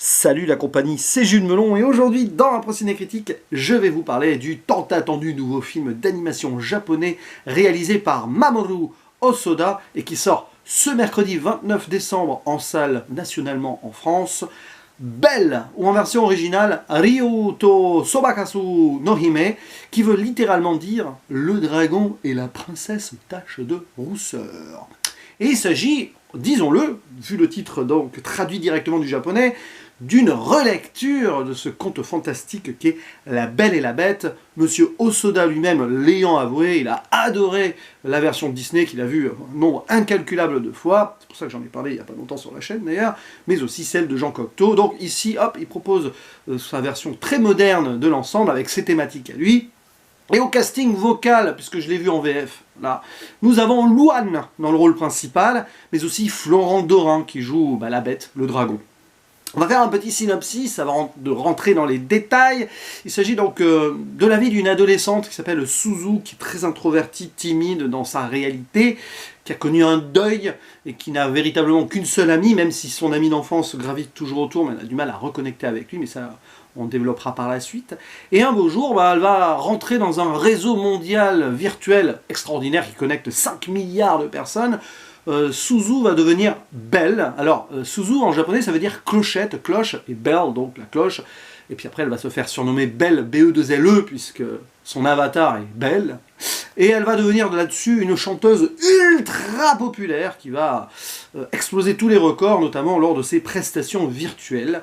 Salut la compagnie, c'est Jules Melon et aujourd'hui dans la prochaine critique, je vais vous parler du tant attendu nouveau film d'animation japonais réalisé par Mamoru Hosoda et qui sort ce mercredi 29 décembre en salle nationalement en France. Belle, ou en version originale, Ryuto Sobakasu no Hime, qui veut littéralement dire le dragon et la princesse tache de rousseur. Et il s'agit, disons-le, vu le titre donc traduit directement du japonais, d'une relecture de ce conte fantastique qu'est La Belle et la Bête. Monsieur Hosoda lui-même l'ayant avoué, il a adoré la version Disney qu'il a vue un nombre incalculable de fois, c'est pour ça que j'en ai parlé il n'y a pas longtemps sur la chaîne d'ailleurs, mais aussi celle de Jean Cocteau. Donc ici, hop, il propose sa version très moderne de l'ensemble avec ses thématiques à lui. Et au casting vocal, puisque je l'ai vu en VF, là, nous avons Louane dans le rôle principal, mais aussi Florent Dorin qui joue la bête, le dragon. On va faire un petit synopsis avant de rentrer dans les détails. Il s'agit donc de la vie d'une adolescente qui s'appelle Suzu, qui est très introvertie, timide dans sa réalité, qui a connu un deuil et qui n'a véritablement qu'une seule amie, même si son amie d'enfance gravite toujours autour, mais elle a du mal à reconnecter avec lui, mais ça on développera par la suite. Et un beau jour, elle va rentrer dans un réseau mondial virtuel extraordinaire qui connecte 5 milliards de personnes. Suzu va devenir Belle. Alors, Suzu en japonais ça veut dire clochette, cloche, et Belle, donc la cloche. Et puis après elle va se faire surnommer Belle, B-E-2-L-E, puisque son avatar est Belle. Et elle va devenir de là-dessus une chanteuse ultra populaire qui va exploser tous les records, notamment lors de ses prestations virtuelles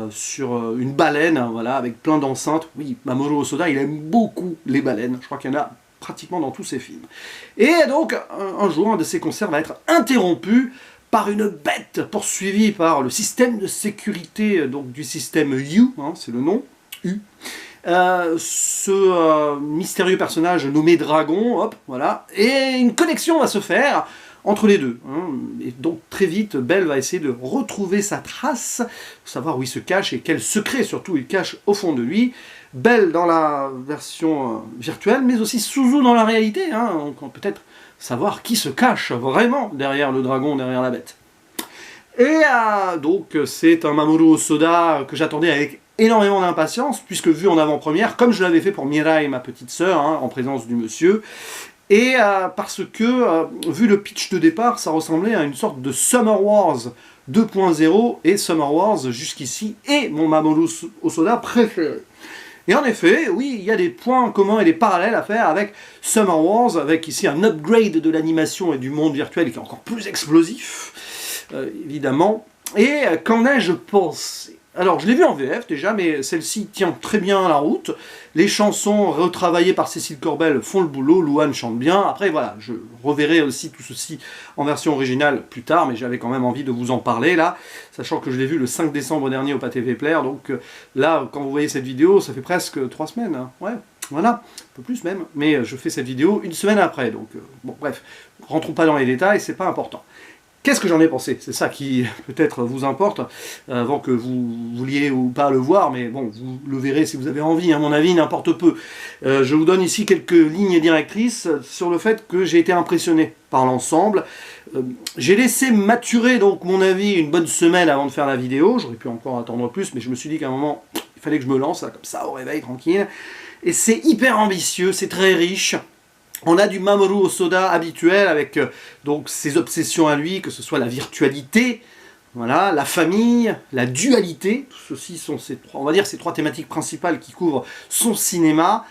sur une baleine, voilà, avec plein d'enceintes. Oui, Mamoru Hosoda, il aime beaucoup les baleines. Je crois qu'il y en a pratiquement dans tous ses films. Et donc, un jour, un de ses concerts va être interrompu par une bête poursuivie par le système de sécurité donc, du système U, hein, c'est le nom, U. Ce mystérieux personnage nommé Dragon, hop, voilà, et une connexion va se faire entre les deux. Hein. Et donc très vite, Belle va essayer de retrouver sa trace, savoir où il se cache et quel secret surtout il cache au fond de lui. Belle dans la version virtuelle, mais aussi Suzu dans la réalité. Hein. On peut peut-être savoir qui se cache vraiment derrière le dragon, derrière la bête. Et donc c'est un Mamoru Hosoda que j'attendais avec énormément d'impatience, puisque vu en avant-première, comme je l'avais fait pour Mirai, ma petite sœur, hein, en présence du monsieur, et parce que, vu le pitch de départ, ça ressemblait à une sorte de Summer Wars 2.0, et Summer Wars, jusqu'ici, est mon Mamoru Hosoda préféré. Et en effet, oui, il y a des points communs et des parallèles à faire avec Summer Wars, avec ici un upgrade de l'animation et du monde virtuel qui est encore plus explosif, évidemment. Et qu'en ai-je pensé ? Alors, je l'ai vu en VF déjà, mais celle-ci tient très bien la route. Les chansons retravaillées par Cécile Corbel font le boulot, Louane chante bien. Après, voilà, je reverrai aussi tout ceci en version originale plus tard, mais j'avais quand même envie de vous en parler, là, sachant que je l'ai vu le 5 décembre dernier au Pathé Player, donc là, quand vous voyez cette vidéo, ça fait presque 3 semaines, hein. Ouais, voilà, un peu plus même, mais je fais cette vidéo une semaine après, donc bon, bref, rentrons pas dans les détails, c'est pas important. Qu'est-ce que j'en ai pensé? C'est ça qui peut-être vous importe, avant que vous vouliez ou pas le voir, mais bon, vous le verrez si vous avez envie, à mon avis, n'importe peu. Je vous donne ici quelques lignes directrices sur le fait que j'ai été impressionné par l'ensemble. J'ai laissé maturer donc mon avis une bonne semaine avant de faire la vidéo, j'aurais pu encore attendre plus, mais je me suis dit qu'à un moment, il fallait que je me lance, là, comme ça, au réveil, tranquille. Et c'est hyper ambitieux, c'est très riche. On a du Mamoru Hosoda habituel avec donc ses obsessions à lui, que ce soit la virtualité, voilà, la famille, la dualité. Tout ceci sont ces trois, on va dire, ces trois thématiques principales qui couvrent son cinéma.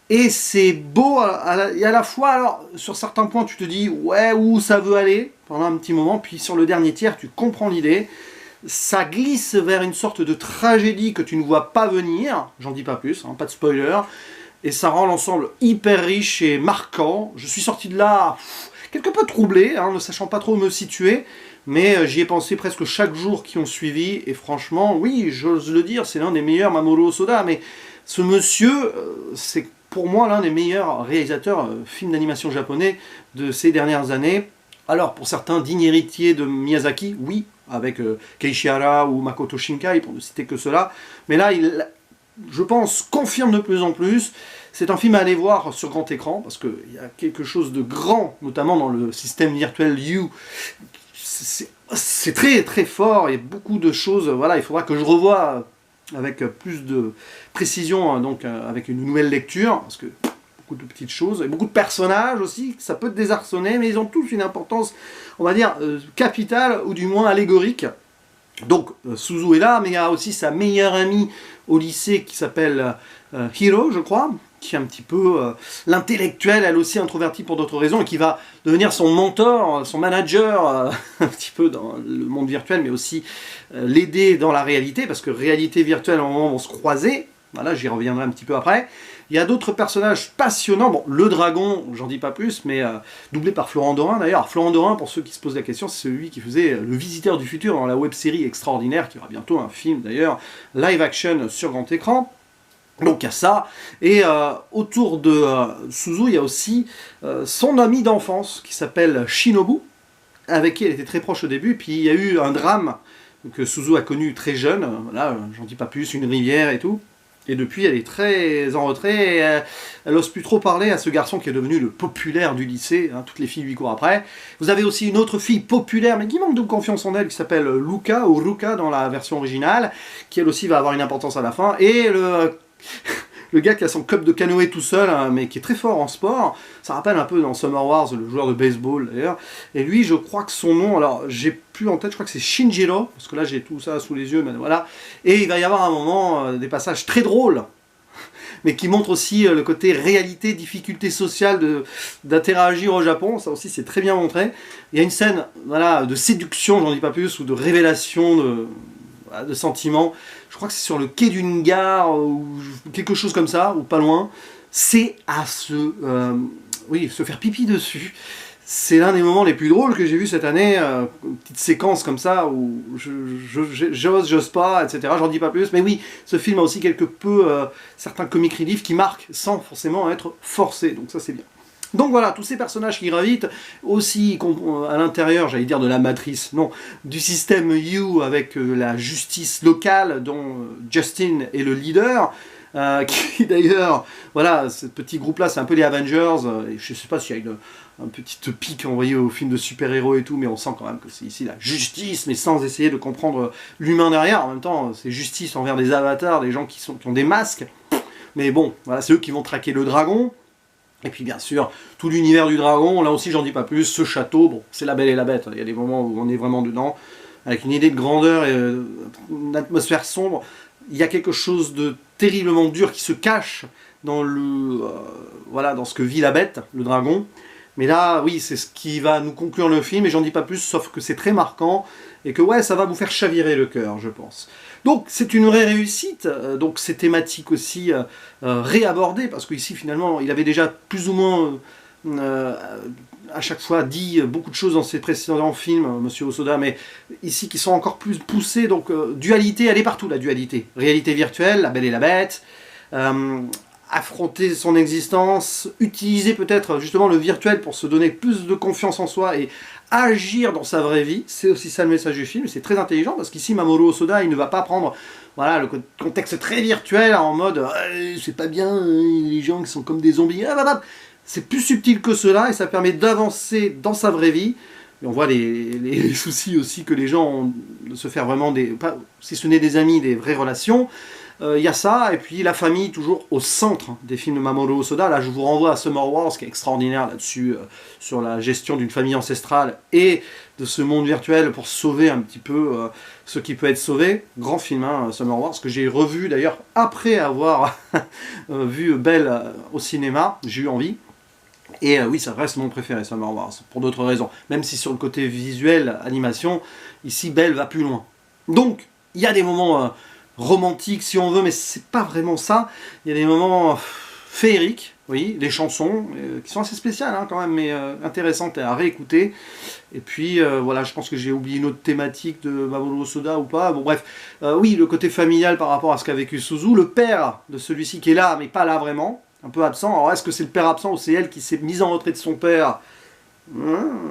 Et c'est beau et à la fois, alors sur certains points tu te dis ouais où ça veut aller pendant un petit moment, puis sur le dernier tiers tu comprends l'idée. Ça glisse vers une sorte de tragédie que tu ne vois pas venir, j'en dis pas plus, hein, pas de spoiler. Et ça rend l'ensemble hyper riche et marquant. Je suis sorti de là quelque peu troublé, hein, ne sachant pas trop me situer, mais j'y ai pensé presque chaque jour qui ont suivi, et franchement, oui, j'ose le dire, c'est l'un des meilleurs Mamoru Hosoda, mais ce monsieur, c'est pour moi l'un des meilleurs réalisateurs films d'animation japonais de ces dernières années. Alors, pour certains, digne héritier de Miyazaki, oui, avec Keiichi Hara ou Makoto Shinkai, pour ne citer que cela, mais là, je pense, confirme de plus en plus. C'est un film à aller voir sur grand écran, parce qu'il y a quelque chose de grand, notamment dans le système virtuel U. C'est c'est très très fort, il y a beaucoup de choses, voilà, il faudra que je revoie avec plus de précision, hein, donc avec une nouvelle lecture, parce que beaucoup de petites choses, et beaucoup de personnages aussi, ça peut te désarçonner, mais ils ont tous une importance, on va dire, capitale, ou du moins allégorique. Donc Suzu est là, mais il y a aussi sa meilleure amie au lycée qui s'appelle Hiro, je crois, qui est un petit peu l'intellectuelle, elle aussi introvertie pour d'autres raisons, et qui va devenir son mentor, son manager, un petit peu dans le monde virtuel, mais aussi l'aider dans la réalité, parce que réalité virtuelle, à un moment, vont se croiser. Voilà, j'y reviendrai un petit peu après. Il y a d'autres personnages passionnants. Bon, le dragon, j'en dis pas plus, mais doublé par Florent Dorin d'ailleurs. Florent Dorin, pour ceux qui se posent la question, c'est celui qui faisait Le Visiteur du Futur dans la web-série extraordinaire, qui aura bientôt un film d'ailleurs, live action sur grand écran. Donc il y a ça, et autour de Suzu, il y a aussi son ami d'enfance qui s'appelle Shinobu, avec qui elle était très proche au début, puis il y a eu un drame que Suzu a connu très jeune, voilà, j'en dis pas plus, une rivière et tout, et depuis elle est très en retrait, et, elle ose plus trop parler à ce garçon qui est devenu le populaire du lycée, hein, toutes les filles lui courent après. Vous avez aussi une autre fille populaire, mais qui manque de confiance en elle, qui s'appelle Luka, ou Ruka dans la version originale, qui elle aussi va avoir une importance à la fin, et le gars qui a son club de canoë tout seul, hein, mais qui est très fort en sport, ça rappelle un peu dans Summer Wars, le joueur de baseball d'ailleurs, et lui je crois que son nom, alors j'ai plus en tête, je crois que c'est Shinjiro, parce que là j'ai tout ça sous les yeux, mais voilà, et il va y avoir un moment, des passages très drôles, mais qui montrent aussi le côté réalité, difficulté sociale d'interagir au Japon, ça aussi c'est très bien montré. Il y a une scène voilà, de séduction, j'en dis pas plus, ou de révélation de sentiments. Je crois que c'est sur le quai d'une gare ou quelque chose comme ça, ou pas loin. C'est à se faire pipi dessus. C'est l'un des moments les plus drôles que j'ai vu cette année. Une petite séquence comme ça où j'ose pas, etc. J'en dis pas plus. Mais oui, ce film a aussi quelque peu certains comic relief qui marquent sans forcément être forcés. Donc ça c'est bien. Donc voilà, tous ces personnages qui gravitent, aussi à l'intérieur, j'allais dire de la matrice, non, du système U avec la justice locale dont Justin est le leader, qui d'ailleurs, voilà, ce petit groupe-là, c'est un peu les Avengers, et je ne sais pas s'il y a un petit pic envoyé au film de super-héros et tout, mais on sent quand même que c'est ici la justice, mais sans essayer de comprendre l'humain derrière. En même temps, c'est justice envers des avatars, des gens qui ont des masques, mais bon, voilà, c'est eux qui vont traquer le dragon. Et puis bien sûr, tout l'univers du dragon, là aussi j'en dis pas plus, ce château, bon, c'est la Belle et la Bête, il y a des moments où on est vraiment dedans, avec une idée de grandeur et une atmosphère sombre, il y a quelque chose de terriblement dur qui se cache dans voilà, dans ce que vit la bête, le dragon. Mais là, oui, c'est ce qui va nous conclure le film, et j'en dis pas plus, sauf que c'est très marquant, et que ouais, ça va vous faire chavirer le cœur, je pense. Donc c'est une vraie réussite, donc ces thématiques aussi réabordées, parce qu'ici finalement, il avait déjà plus ou moins à chaque fois dit beaucoup de choses dans ses précédents films, Monsieur Hosoda, mais ici qui sont encore plus poussées, donc dualité, elle est partout la dualité. Réalité virtuelle, la Belle et la Bête, affronter son existence, utiliser peut-être justement le virtuel pour se donner plus de confiance en soi et agir dans sa vraie vie, c'est aussi ça le message du film, c'est très intelligent parce qu'ici Mamoru Hosoda il ne va pas prendre voilà, le contexte très virtuel en mode c'est pas bien, les gens qui sont comme des zombies, c'est plus subtil que cela et ça permet d'avancer dans sa vraie vie. Et on voit les soucis aussi que les gens ont de se faire vraiment si ce n'est des amis, des vraies relations. Y a ça, et puis la famille toujours au centre des films de Mamoru Hosoda. Là je vous renvoie à Summer Wars qui est extraordinaire là-dessus, sur la gestion d'une famille ancestrale et de ce monde virtuel pour sauver un petit peu ce qui peut être sauvé. Grand film, hein, Summer Wars, que j'ai revu d'ailleurs après avoir vu Belle au cinéma, j'ai eu envie. Et oui, ça reste mon préféré, Summer Wars, pour d'autres raisons. Même si sur le côté visuel, animation, ici Belle va plus loin. Donc, il y a des moments romantiques si on veut, mais c'est pas vraiment ça. Il y a des moments féeriques, oui, les chansons, qui sont assez spéciales hein, quand même, mais intéressantes à réécouter. Et puis voilà, je pense que j'ai oublié une autre thématique de Mamoru Hosoda ou pas. Bon bref, oui, le côté familial par rapport à ce qu'a vécu Suzu, le père de celui-ci qui est là, mais pas là vraiment, un peu absent. Alors est-ce que c'est le père absent ou c'est elle qui s'est mise en retrait de son père?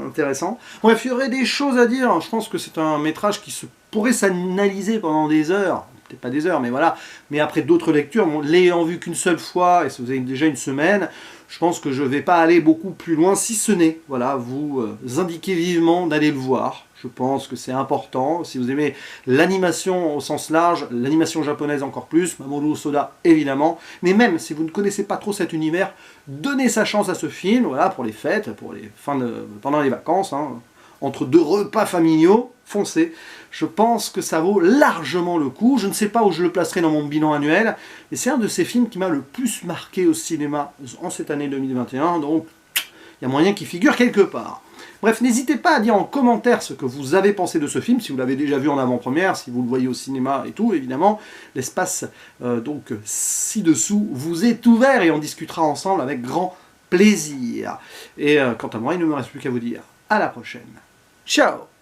Intéressant. Bref, il y aurait des choses à dire. Je pense que c'est un métrage qui pourrait s'analyser pendant des heures. Peut-être pas des heures, mais voilà. Mais après d'autres lectures, l'ayant vu qu'une seule fois, et ça faisait déjà une semaine, je pense que je ne vais pas aller beaucoup plus loin, si ce n'est, voilà, vous indiquer vivement d'aller le voir. Je pense que c'est important. Si vous aimez l'animation au sens large, l'animation japonaise encore plus, Mamoru Hosoda évidemment, mais même si vous ne connaissez pas trop cet univers, donnez sa chance à ce film, voilà, pour les fêtes, pour les pendant les vacances, hein, entre deux repas familiaux, foncez. Je pense que ça vaut largement le coup. Je ne sais pas où je le placerai dans mon bilan annuel, mais c'est un de ces films qui m'a le plus marqué au cinéma en cette année 2021, donc il y a moyen qu'il figure quelque part. Bref, n'hésitez pas à dire en commentaire ce que vous avez pensé de ce film, si vous l'avez déjà vu en avant-première, si vous le voyez au cinéma et tout, évidemment. L'espace, donc, ci-dessous, vous est ouvert et on discutera ensemble avec grand plaisir. Et quant à moi, il ne me reste plus qu'à vous dire à la prochaine. Ciao!